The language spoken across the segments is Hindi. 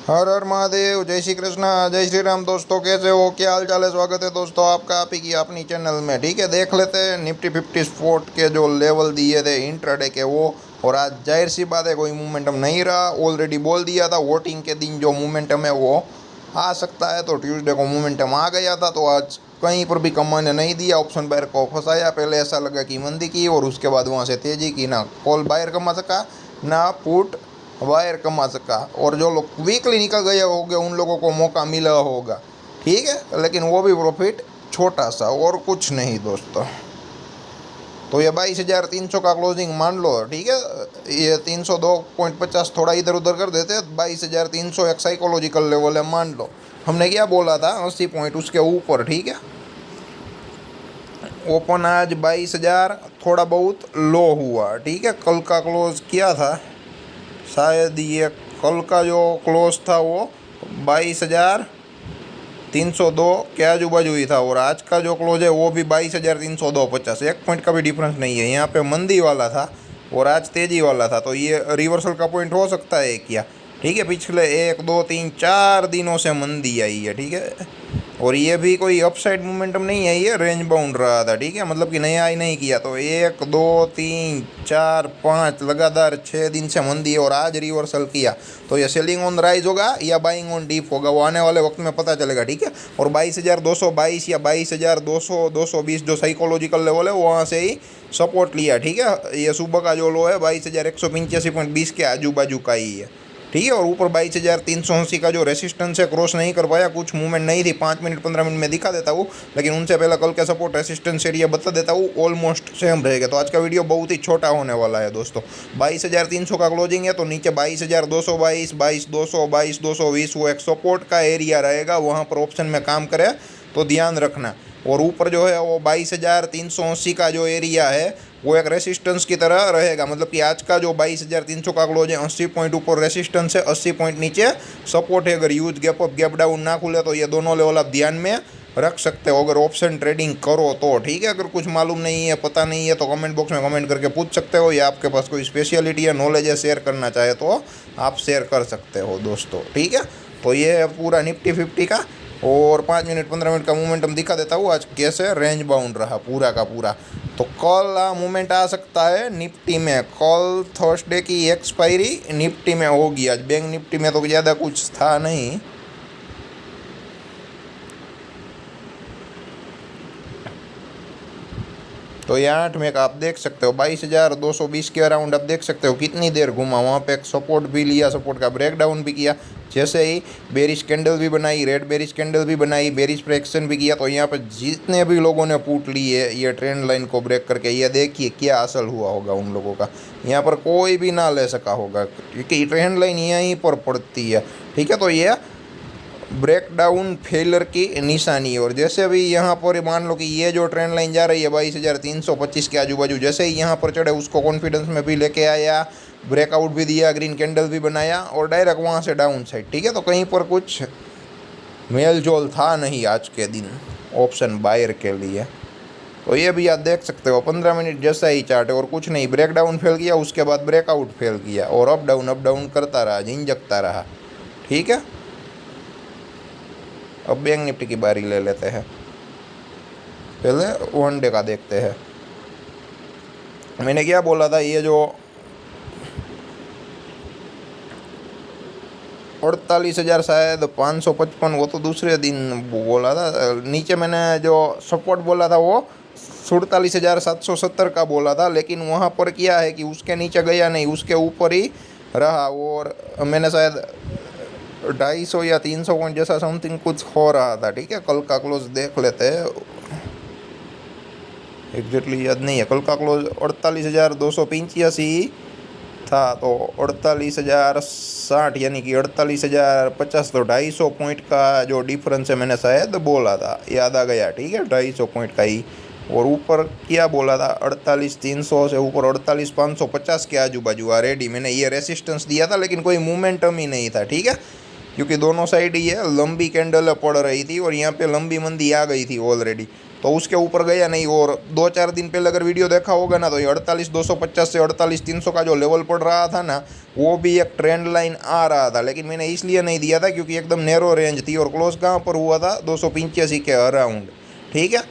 हर हर महादेव। जय श्री कृष्ण, जय श्री राम। दोस्तों कैसे हो, क्या हाल चाल है? स्वागत है दोस्तों आपका आप ही की अपनी चैनल में। ठीक है, देख लेते हैं निफ्टी 50 स्पोर्ट के जो लेवल दिए थे इंट्राडे के वो। और आज जाहिर सी बात है कोई मोमेंटम नहीं रहा। ऑलरेडी बोल दिया था वोटिंग के दिन जो मोमेंटम है वो आ सकता है, तो ट्यूसडे को मोमेंटम आ गया था। तो आज कहीं पर भी कमाने नहीं दिया, ऑप्शन बायर को फंसाया। पहले ऐसा लगा कि मंदी की और उसके बाद वहाँ से तेजी की। ना कॉल बायर कमा सका ना पुट वायर कमा सका। और जो लोग वीकली निकल गए होंगे उन लोगों को मौका मिला होगा, ठीक है, लेकिन वो भी प्रॉफिट छोटा सा और कुछ नहीं दोस्तों। तो ये 22,300 का क्लोजिंग मान लो, ठीक है। ये 302.50 थोड़ा इधर उधर कर देते, 22,300 एक साइकोलॉजिकल लेवल है मान लो। हमने क्या बोला था 80 पॉइंट उसके ऊपर, ठीक है। ओपन आज 22,000 थोड़ा बहुत लो हुआ, ठीक है। कल का क्लोज किया था शायद, ये कल का जो क्लोज था वो 22,302 के आजू बाजू ही था। और आज का जो क्लोज है वो भी 22,302.50, एक पॉइंट का भी डिफरेंस नहीं है। यहाँ पे मंदी वाला था और आज तेजी वाला था, तो ये रिवर्सल का पॉइंट हो सकता है क्या, ठीक है। पिछले 1 2 3 4 दिनों से मंदी आई है, ठीक है। और ये भी कोई अपसाइड मोमेंटम नहीं है, ये रेंज बाउंड रहा था, ठीक है। मतलब कि नया ही नहीं किया। तो 1 2 3 4 5 लगातार 6 दिन से मंदी है और आज रिवर्सल किया। तो ये सेलिंग ऑन राइज होगा या बाइंग ऑन डीप होगा, वो आने वाले वक्त में पता चलेगा, ठीक है। और 22,222 या 22,200 220 जो साइकोलॉजिकल लेवल है वहाँ से ही सपोर्ट लिया, ठीक है। ये सुबह का जो लो है 22,185.20 के आजू बाजू का ही है, ठीक है। और ऊपर 22,380 का जो रेसिस्टेंस है क्रॉस नहीं कर पाया, कुछ मूवमेंट नहीं थी। 5 मिनट 15 मिनट में दिखा देता हूँ, लेकिन उनसे पहले कल के सपोर्ट रेसिस्टेंस एरिया बता देता हूँ, ऑलमोस्ट सेम रहेगा। तो आज का वीडियो बहुत ही छोटा होने वाला है दोस्तों। 22,300 का क्लोजिंग है, तो नीचे 22,222 22,200 22,220 वो एक सपोर्ट का एरिया रहेगा, वहाँ पर ऑप्शन में काम करे तो ध्यान रखना। और ऊपर जो है वो 22,380 का जो एरिया है वो एक रेसिस्टेंस की तरह रहेगा। मतलब कि आज का जो 22,300 का क्लोज है 80 पॉइंट ऊपर रेसिस्टेंस है, 80 पॉइंट नीचे सपोर्ट है। अगर use gap up gap down ना खुले तो ये दोनों लेवल आप ध्यान में रख सकते हो अगर ऑप्शन ट्रेडिंग करो तो, ठीक है। अगर कुछ मालूम नहीं है, पता नहीं है, तो कमेंट बॉक्स में कमेंट करके पूछ सकते हो, या आपके पास कोई स्पेशलिटी या नॉलेज है शेयर करना चाहे तो आप शेयर कर सकते हो दोस्तों, ठीक है। तो ये है पूरा निफ्टी 50 का। और 5 मिनट 15 मिनट का मोमेंटम दिखा देता हूँ आज कैसे रेंज बाउंड रहा पूरा का पूरा। तो कल मूवमेंट आ सकता है निफ्टी में। कल थर्सडे की एक्सपायरी निफ्टी में होगी। आज बैंक निफ्टी में तो ज़्यादा कुछ था नहीं। तो ये 8 में का आप देख सकते हो 22,220 के अराउंड आप देख सकते हो कितनी देर घुमा। वहाँ पे एक सपोर्ट भी लिया, सपोर्ट का ब्रेकडाउन भी किया। जैसे ही बेरिश कैंडल भी बनाई, रेड बेरिश कैंडल भी बनाई, बेरिश प्रेक्शन भी किया। तो यहाँ पे जितने भी लोगों ने पुट ली है ये ट्रेंड लाइन को ब्रेक करके, ये देखिए क्या हासिल हुआ होगा उन लोगों का। यहाँ पर कोई भी ना ले सका होगा क्योंकि ट्रेंड लाइन यहीं पर पड़ती है, ठीक है। तो ये ब्रेकडाउन फेलर की निशानी। और जैसे अभी यहाँ पर मान लो कि ये जो ट्रेंड लाइन जा रही है 22,325 के आजू बाजू, जैसे ही यहाँ पर चढ़े उसको कॉन्फिडेंस में भी लेके आया, ब्रेकआउट भी दिया, ग्रीन कैंडल भी बनाया और डायरेक्ट वहाँ से डाउन साइड, ठीक है। तो कहीं पर कुछ मेल जोल था नहीं आज के दिन ऑप्शन बायर के लिए। तो ये भी आप देख सकते हो 15 मिनट जैसा ही चार्ट है और कुछ नहीं। ब्रेकडाउन फेल किया, उसके बाद ब्रेकआउट फेल किया और अप डाउन करता रहा, झिंझकता रहा, ठीक है। अब बैंक निफ्टी की बारी ले लेते हैं। पहले वन डे का देखते हैं। मैंने क्या बोला था, ये जो 48,000 शायद 555 वो तो दूसरे दिन बोला था। नीचे मैंने जो सपोर्ट बोला था वो 47,770 का बोला था, लेकिन वहाँ पर क्या है कि उसके नीचे गया नहीं, उसके ऊपर ही रहा। और मैंने शायद 250 या 300 पॉइंट जैसा समथिंग कुछ हो रहा था, ठीक है। कल का क्लोज देख लेते हैं, एग्जैक्टली याद नहीं है। कल का क्लोज 48,285 था, तो 48,060 यानी कि 48,050। तो 250 पॉइंट का जो डिफरेंस है मैंने शायद बोला था, याद आ गया, ठीक है। 250 पॉइंट का ही। और ऊपर क्या बोला था 48,300 से ऊपर 48,550 के आजू बाजू ऑलरेडी मैंने ये रेसिस्टेंस दिया था, लेकिन कोई मोमेंटम ही नहीं था, ठीक है। क्योंकि दोनों साइड ही है, लंबी कैंडल पड़ रही थी और यहाँ पे लंबी मंदी आ गई थी ऑलरेडी। तो उसके ऊपर गया नहीं। और 2-4 दिन पहले अगर वीडियो देखा होगा ना, तो ये 48,250 से 48,300 का जो लेवल पड़ रहा था ना, वो भी एक ट्रेंड लाइन आ रहा था। लेकिन मैंने इसलिए नहीं दिया था क्योंकि एकदम नैरो रेंज थी और क्लोज कहाँ पर हुआ था, 285 के अराउंड। ठीक है,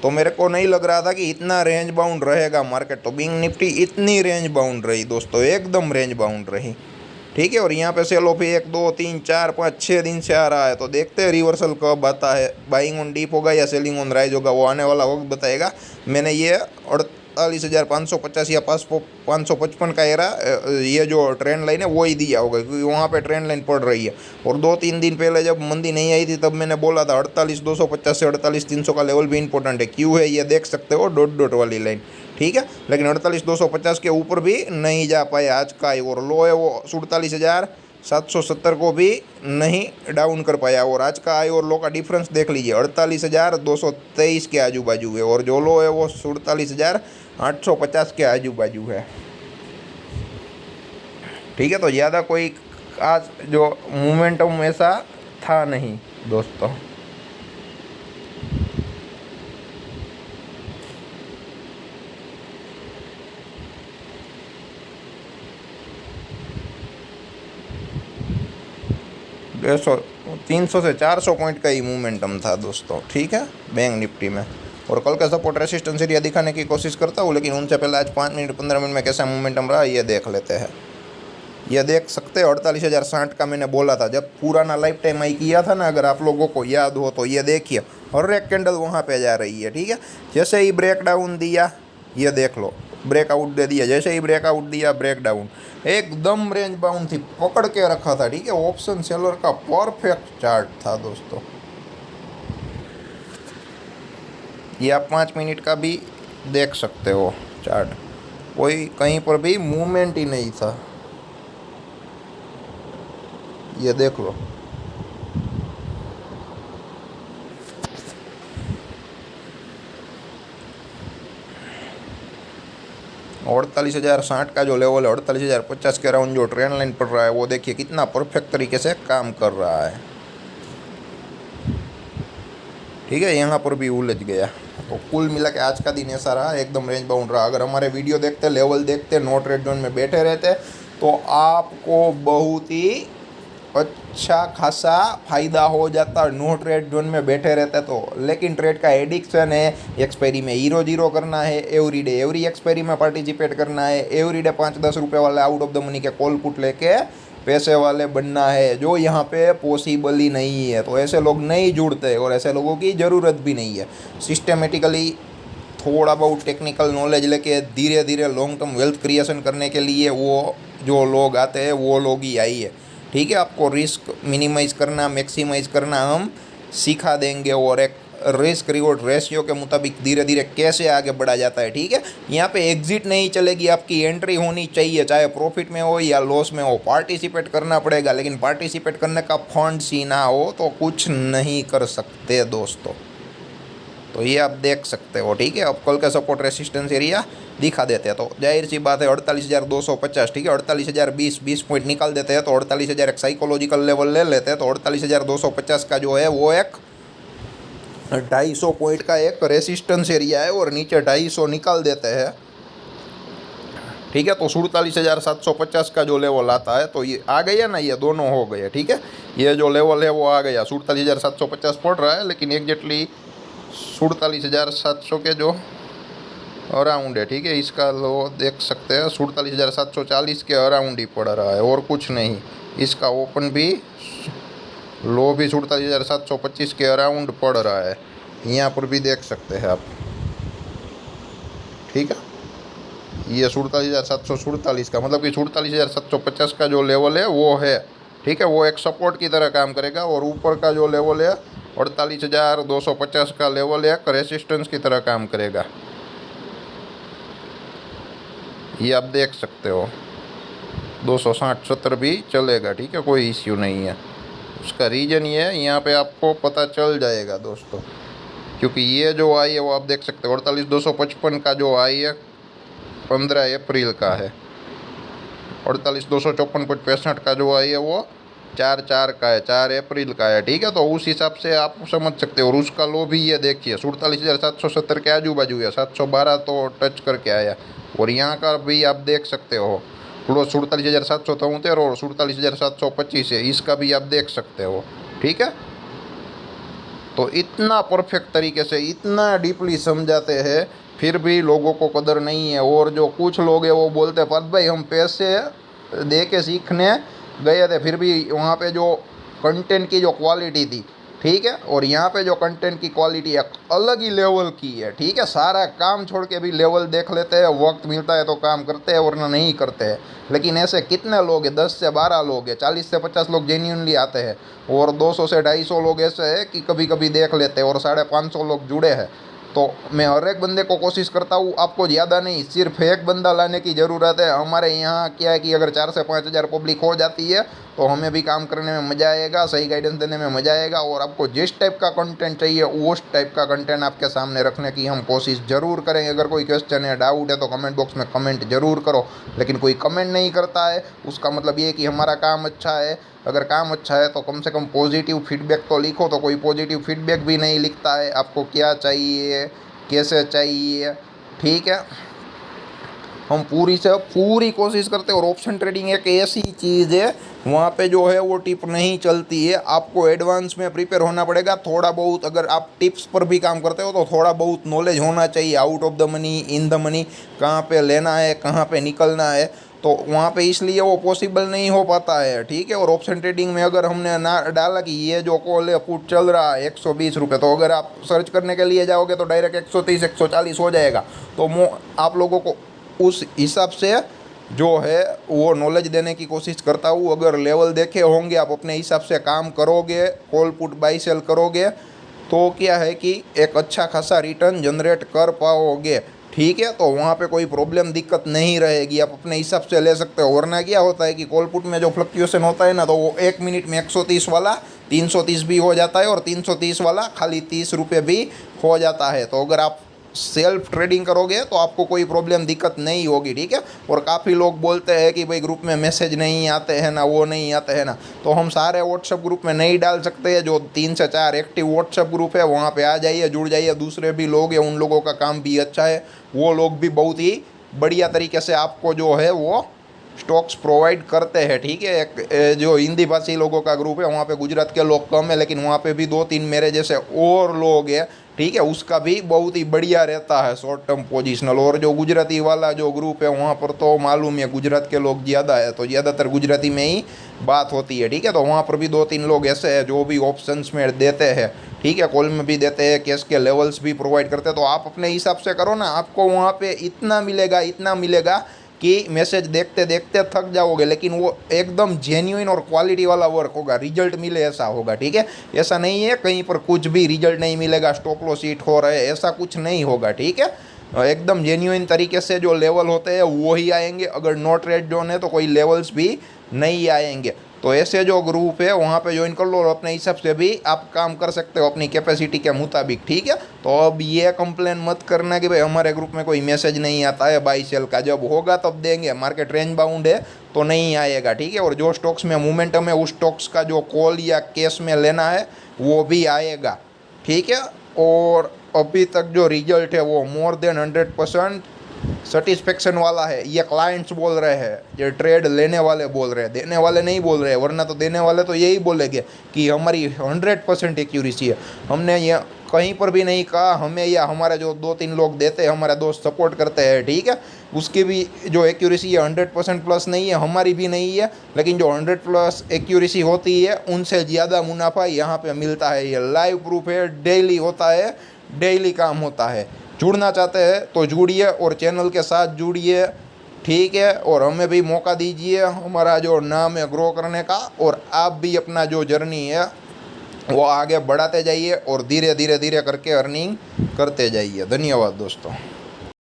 तो मेरे को नहीं लग रहा था कि इतना रेंज बाउंड रहेगा मार्केट। तो बैंक निफ्टी इतनी रेंज बाउंड रही दोस्तों, एकदम रेंज बाउंड रही। ठीक है, और यहाँ पे सेल ऑफ 1 2 3 4 5 6 दिन से आ रहा है। तो देखते हैं रिवर्सल कब आता है, बाइंग ऑन डीप होगा या सेलिंग ऑन राइज होगा, वो आने वाला वक्त बताएगा। मैंने ये 48,550 या 555 का एरा, ये जो ट्रेंड लाइन है वो ही दिया होगा, क्योंकि वहाँ पे ट्रेंड लाइन पड़ रही है। और 2-3 दिन पहले जब मंदी नहीं आई थी, तब मैंने बोला था 48,250 से 48,300 का लेवल भी इंपॉर्टेंट है। क्यों है ये देख सकते हो, डॉट डॉट वाली लाइन। ठीक है, लेकिन 48,250 के ऊपर भी नहीं जा पाए आज का ही। और लो है वो 47,770 को भी नहीं डाउन कर पाया। और आज का हाई और लो का डिफरेंस देख लीजिए, 48,223 के आजू बाजू है, और जो लो है वो 47,850 के आजू बाजू है। ठीक है, तो ज़्यादा कोई आज जो मोमेंटम ऐसा था नहीं दोस्तों। सौ 300 से 400 पॉइंट का ही मोमेंटम था दोस्तों। ठीक है, बैंक निफ्टी में। और कल का सपोर्ट रेसिस्टेंस एरिया दिखाने की कोशिश करता हूँ, लेकिन उनसे पहले आज 5 मिनट 15 मिनट में कैसा मोमेंटम रहा ये देख लेते हैं। ये देख सकते हैं 48,060 का मैंने बोला था जब पुराना लाइफ टाइम हाई किया था ना, अगर आप लोगों को याद हो तो। ये देखिए हर एक कैंडल वहाँ पे जा रही है। ठीक है, जैसे ही ब्रेक डाउन दिया, ये देख लो ब्रेकआउट दे दिया, जैसे ही ब्रेकआउट दिया ब्रेक डाउन, एकदम रेंज बाउंड थी, पकड़ के रखा था। ठीक है, ऑप्शन सेलर का परफेक्ट चार्ट था दोस्तों। ये आप 5 मिनट का भी देख सकते हो चार्ट, कोई कहीं पर भी मूवमेंट ही नहीं था। ये देख लो, और 48,060 का जो लेवल है, 48,050 के अराउंड जो ट्रेंड लाइन पड़ रहा है, वो देखिए कितना परफेक्ट तरीके से काम कर रहा है। ठीक है, यहाँ पर भी उलझ गया। तो कुल मिला के आज का दिन ऐसा रहा, एकदम रेंज बाउंड रहा। अगर हमारे वीडियो देखते, लेवल देखते, नो ट्रेड जोन में बैठे रहते, तो आपको बहुत ही अच्छा खासा फ़ायदा हो जाता। नो ट्रेड जोन में बैठे रहते तो। लेकिन ट्रेड का एडिक्शन है, एक्सपायरी में 0-0 करना है, एवरी डे एवरी एक्सपायरी में पार्टिसिपेट करना है, एवरी डे 5-10 रुपये वाले आउट ऑफ द मनी के कॉल पुट लेके पैसे वाले बनना है, जो यहाँ पे पॉसिबल ही नहीं है। तो ऐसे लोग नहीं जुड़ते और ऐसे लोगों की ज़रूरत भी नहीं है। सिस्टमेटिकली थोड़ा बहुत टेक्निकल नॉलेज लेके धीरे धीरे लॉन्ग टर्म वेल्थ क्रिएशन करने के लिए वो जो लोग आते हैं वो लोग ही आइए। ठीक है, आपको रिस्क मिनिमाइज़ करना, मैक्सिमाइज़ करना हम सिखा देंगे, और एक रिस्क रिवॉर्ड रेशियो के मुताबिक धीरे धीरे कैसे आगे बढ़ा जाता है। ठीक है, यहाँ पे एग्जिट नहीं चलेगी, आपकी एंट्री होनी चाहिए, चाहे प्रॉफिट में हो या लॉस में हो, पार्टिसिपेट करना पड़ेगा। लेकिन पार्टिसिपेट करने का फंड ही ना हो तो कुछ नहीं कर सकते दोस्तों। तो ये आप देख सकते हो। ठीक है, अब कल का सपोर्ट रेसिस्टेंस एरिया दिखा देते हैं, तो जाहिर सी बात है 48,250। ठीक है, 48,020 पॉइंट निकाल देते हैं तो 48,000 एक साइकोलॉजिकल लेवल ले लेते हैं। तो 48,250 का जो है वो एक 250 पॉइंट का एक रेसिस्टेंस एरिया है, और नीचे 250 निकाल देते हैं। ठीक है, तो 47,750 का जो लेवल आता है, तो ये आ गया ना, ये दोनों हो गए। ठीक है, ये जो लेवल है वो आ गया, 47,750 पड़ रहा है, लेकिन एग्जैक्टली 47,700 के जो अराउंड है। ठीक है, इसका लो देख सकते हैं 47,740 के अराउंड ही पड़ रहा है, और कुछ नहीं। इसका ओपन भी लो भी 47,725 के अराउंड पड़ रहा है, यहाँ पर भी देख सकते हैं आप। ठीक है, ये 47,747 का मतलब कि 47,750 का जो लेवल है वो है। ठीक है, वो एक सपोर्ट की तरह काम करेगा, और ऊपर का जो लेवल है 48,250 का लेवल एक रेसिस्टेंस की तरह काम करेगा। ये आप देख सकते हो 260-70 भी चलेगा। ठीक है, कोई इश्यू नहीं है। उसका रीज़न ये है, यहाँ पे आपको पता चल जाएगा दोस्तों, क्योंकि ये जो आई है वो आप देख सकते हो 48,255 का जो आई है 15 अप्रैल का है। 48,254.65 का जो आई है वो 4/4 का है, 4 अप्रैल का है, ठीक है। तो उस हिसाब से आप समझ सकते हो। और उसका लो भी ये देखिए 47,770 के आजू बाजू है, 712 तो टच करके आया। और यहाँ का भी आप देख सकते हो क्लोज 47,773 और 47,725 है, इसका भी आप देख सकते हो, ठीक है। तो इतना परफेक्ट तरीके से इतना डीपली समझाते हैं, फिर भी लोगों को कदर नहीं है। और जो कुछ लोग हैं वो बोलते हैं पर भाई हम पैसे दे के सीखने गए थे, फिर भी वहाँ पे जो कंटेंट की जो क्वालिटी थी, ठीक है, और यहाँ पे जो कंटेंट की क्वालिटी है अलग ही लेवल की है, ठीक है। सारा काम छोड़ के भी लेवल देख लेते हैं, वक्त मिलता है तो काम करते हैं वरना नहीं करते हैं। लेकिन ऐसे कितने लोग हैं, 10 से 12 लोग हैं, 40 से 50 लोग जेन्यूनली आते हैं, और 200 से 250 लोग ऐसे हैं कि कभी कभी देख लेते हैं, और 550 लोग जुड़े हैं। तो मैं हर एक बंदे को कोशिश करता हूँ, आपको ज़्यादा नहीं, सिर्फ एक बंदा लाने की ज़रूरत है। हमारे यहाँ क्या है कि अगर 4 से 5 हज़ार पब्लिक हो जाती है तो हमें भी काम करने में मज़ा आएगा, सही गाइडेंस देने में मज़ा आएगा। और आपको जिस टाइप का कंटेंट चाहिए उस टाइप का कंटेंट आपके सामने रखने की हम कोशिश ज़रूर करेंगे। अगर कोई क्वेश्चन है, डाउट है तो कमेंट बॉक्स में कमेंट ज़रूर करो। लेकिन कोई कमेंट नहीं करता है उसका मतलब ये कि हमारा काम अच्छा है। अगर काम अच्छा है तो कम से कम पॉजिटिव फीडबैक तो लिखो। तो कोई पॉजिटिव फीडबैक भी नहीं लिखता है, आपको क्या चाहिए, कैसे चाहिए, ठीक है। हम पूरी से पूरी कोशिश करते हैं। और ऑप्शन ट्रेडिंग एक ऐसी चीज़ है वहाँ पे जो है वो टिप नहीं चलती है, आपको एडवांस में प्रिपेयर होना पड़ेगा। थोड़ा बहुत अगर आप टिप्स पर भी काम करते हो तो थोड़ा बहुत नॉलेज होना चाहिए, out of the money, in the money, कहाँ पे लेना है, कहाँ पे निकलना है। तो वहाँ पे इसलिए वो पॉसिबल नहीं हो पाता है, ठीक है। और ऑप्शन ट्रेडिंग में अगर हमने ना डाला कि ये जो कॉल है पुट चल रहा है 120 रुपये, तो अगर आप सर्च करने के लिए जाओगे तो डायरेक्ट 130 140 हो जाएगा। तो आप लोगों को उस हिसाब से जो है वो नॉलेज देने की कोशिश करता हूँ। अगर लेवल देखे होंगे, आप अपने हिसाब से काम करोगे, कॉल पुट बाई सेल करोगे, तो क्या है कि एक अच्छा खासा रिटर्न जनरेट कर पाओगे, ठीक है। तो वहाँ पे कोई प्रॉब्लम दिक्कत नहीं रहेगी, आप अपने हिसाब से ले सकते हो। वरना क्या होता है कि कॉल पुट में जो फ्लक्चुएशन होता है ना, तो वो 1 मिनट में 130 वाला 330 भी हो जाता है और 330 वाला खाली 30 रुपये भी हो जाता है। तो अगर आप सेल्फ ट्रेडिंग करोगे तो आपको कोई प्रॉब्लम दिक्कत नहीं होगी, ठीक है। और काफ़ी लोग बोलते हैं कि भाई ग्रुप में मैसेज नहीं आते हैं ना, वो नहीं आते हैं ना, तो हम सारे व्हाट्सएप ग्रुप में नहीं डाल सकते हैं। जो 3 से 4 एक्टिव व्हाट्सएप ग्रुप है वहाँ पे आ जाइए, जुड़ जाइए। दूसरे भी लोग हैं, उन लोगों का काम भी अच्छा है, वो लोग भी बहुत ही बढ़िया तरीके से आपको जो है वो स्टॉक्स प्रोवाइड करते हैं, ठीक है। एक जो हिंदी भाषी लोगों का ग्रुप है वहाँ पे गुजरात के लोग कम है, लेकिन वहाँ पे भी 2-3 मेरे जैसे और लोग हैं, ठीक है। उसका भी बहुत ही बढ़िया रहता है शॉर्ट टर्म पोजिशनल। और जो गुजराती वाला जो ग्रुप है वहाँ पर तो मालूम है गुजरात के लोग ज़्यादा है, तो ज़्यादातर गुजराती में ही बात होती है, ठीक है। तो वहाँ पर भी 2-3 लोग ऐसे हैं जो भी ऑप्शंस में देते हैं, ठीक है, कॉल में भी देते हैं, कैश के लेवल्स भी प्रोवाइड करते हैं। तो आप अपने हिसाब से करो ना, आपको वहाँ पर इतना मिलेगा, इतना मिलेगा कि मैसेज देखते देखते थक जाओगे, लेकिन वो एकदम जेन्युइन और क्वालिटी वाला वर्क होगा, रिजल्ट मिले ऐसा होगा, ठीक है। ऐसा नहीं है कहीं पर कुछ भी रिजल्ट नहीं मिलेगा, स्टॉप लॉस हिट हो रहे, ऐसा कुछ नहीं होगा, ठीक है। एकदम जेन्युइन तरीके से जो लेवल होते हैं वो ही आएंगे। अगर नॉट रेड जोन है तो कोई लेवल्स भी नहीं आएंगे। तो ऐसे जो ग्रुप है वहाँ पे ज्वाइन कर लो और अपने हिसाब से भी आप काम कर सकते हो अपनी कैपेसिटी के मुताबिक, ठीक है। तो अब ये कंप्लेन मत करना कि भाई हमारे ग्रुप में कोई मैसेज नहीं आता है बाई सेल का, जब होगा तब देंगे। मार्केट रेंज बाउंड है तो नहीं आएगा, ठीक है। और जो स्टॉक्स में मोमेंटम है उस स्टॉक्स का जो कॉल या कैश में लेना है वो भी आएगा, ठीक है। और अभी तक जो रिजल्ट है वो मोर देन 100% सेटिस्फेक्शन वाला है, ये क्लाइंट्स बोल रहे हैं, ये ट्रेड लेने वाले बोल रहे हैं, देने वाले नहीं बोल रहे हैं। वरना तो देने वाले तो यही बोलेंगे कि हमारी 100% एक्यूरेसी है। हमने ये कहीं पर भी नहीं कहा, हमें या हमारे जो 2-3 लोग देते हैं, हमारे दोस्त सपोर्ट करते हैं, ठीक है, उसकी भी जो एक्यूरेसी है 100% प्लस नहीं है, हमारी भी नहीं है। लेकिन जो 100+ एक्यूरेसी होती है उनसे ज़्यादा मुनाफा यहाँ पे मिलता है। ये लाइव प्रूफ है, डेली होता है, डेली काम होता है। जुड़ना चाहते हैं तो जुड़िए और चैनल के साथ जुड़िए, ठीक है। और हमें भी मौका दीजिए, हमारा जो नाम है ग्रो करने का, और आप भी अपना जो जर्नी है वो आगे बढ़ाते जाइए और धीरे धीरे धीरे करके अर्निंग करते जाइए। धन्यवाद दोस्तों।